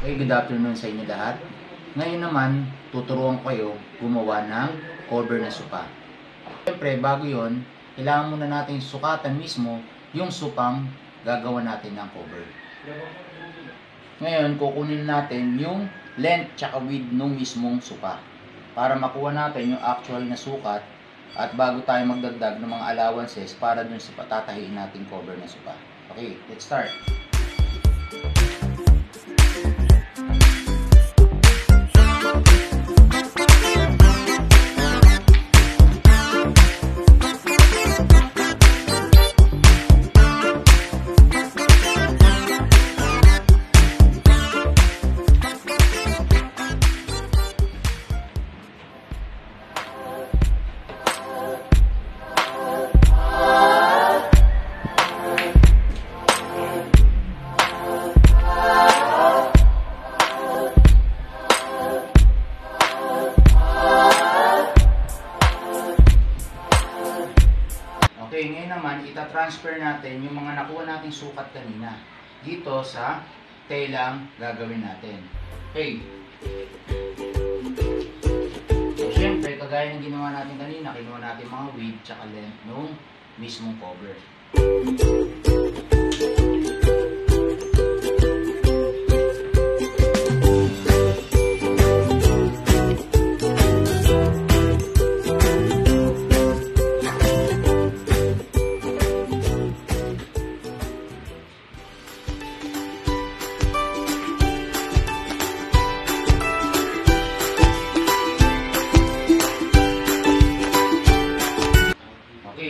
Okay, good afternoon sa inyo lahat. Ngayon naman, tuturuan ko kayo gumawa ng cover na sopa. Siyempre, bago yon, kailangan muna natin sukatan mismo yung supang gagawa natin ng cover. Ngayon, kukunin natin yung length tsaka width ng mismong sopa para makuha natin yung actual na sukat at bago tayo magdagdag ng mga allowances para dun sa patatahiin natin cover na sopa. Okay, let's start. Okay, ngayon naman, ita-transfer natin yung mga nakuha nating sukat kanina dito sa telang gagawin natin. Okay. So, syempre, kagaya ng ginawa natin kanina, kinuha natin mga width tsaka length nung mismong cover.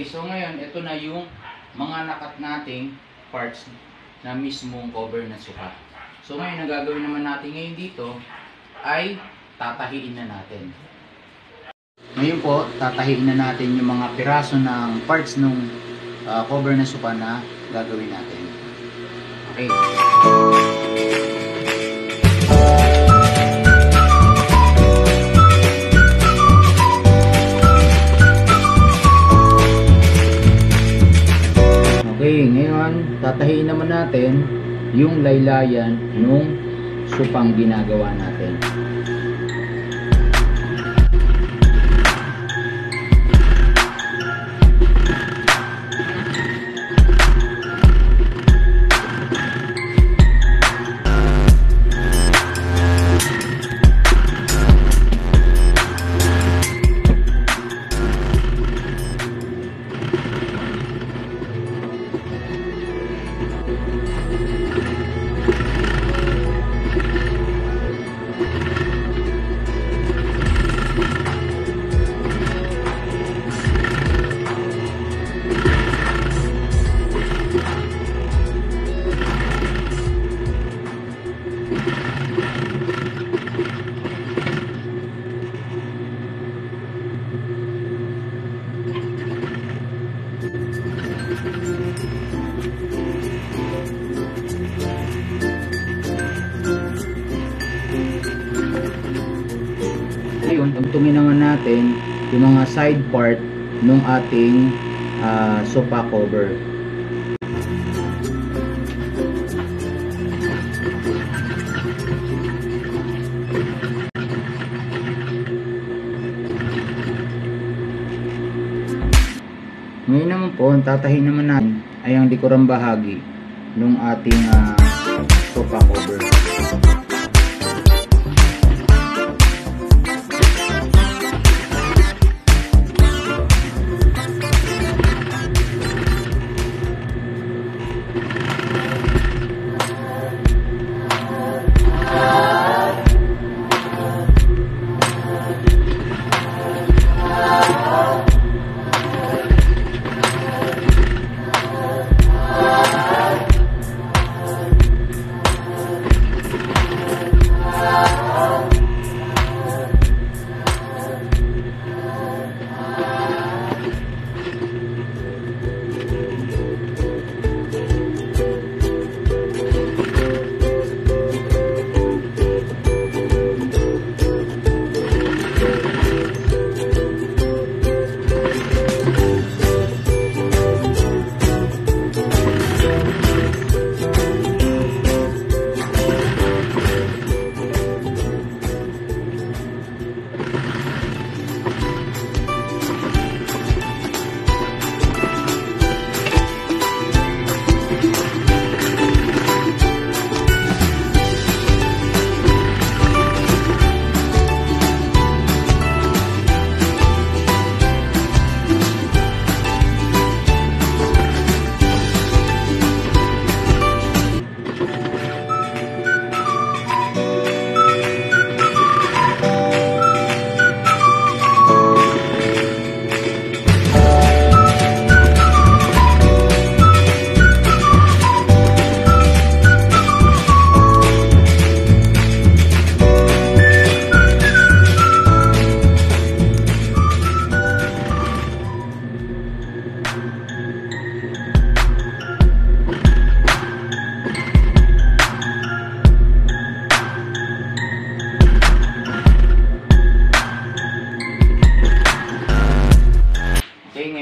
So ngayon, ito na yung mga nakat nating parts na mismong cover na suka. So ngayon, ang gagawin naman natin ngayon dito ay tatahiin na natin. Ngayon po, tatahiin na natin yung mga piraso ng parts ng cover na suka na gagawin natin. Okay. Okay, ngayon tatahiin naman natin yung laylayan nung supang ginagawa natin. Ngayon, tungtungin naman natin yung mga side part ng ating sofa cover. Ngayon naman po, ang tatahin naman natin ay ang likurang bahagi ng ating sofa cover.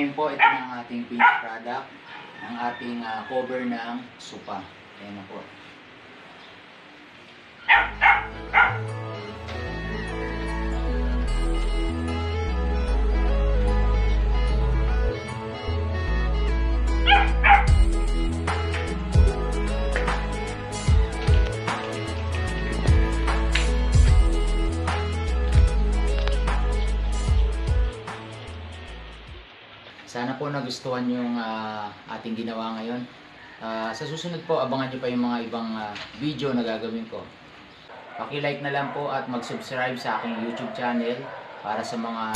ngayon po, ito na ang ating finished product, ang ating cover ng sopa. Ayan na po. Sana po nagustuhan yung ating ginawa ngayon. Sa susunod po, abangan nyo pa yung mga ibang video na gagawin ko. Paki-like na lang po at mag-subscribe sa aking YouTube channel para sa mga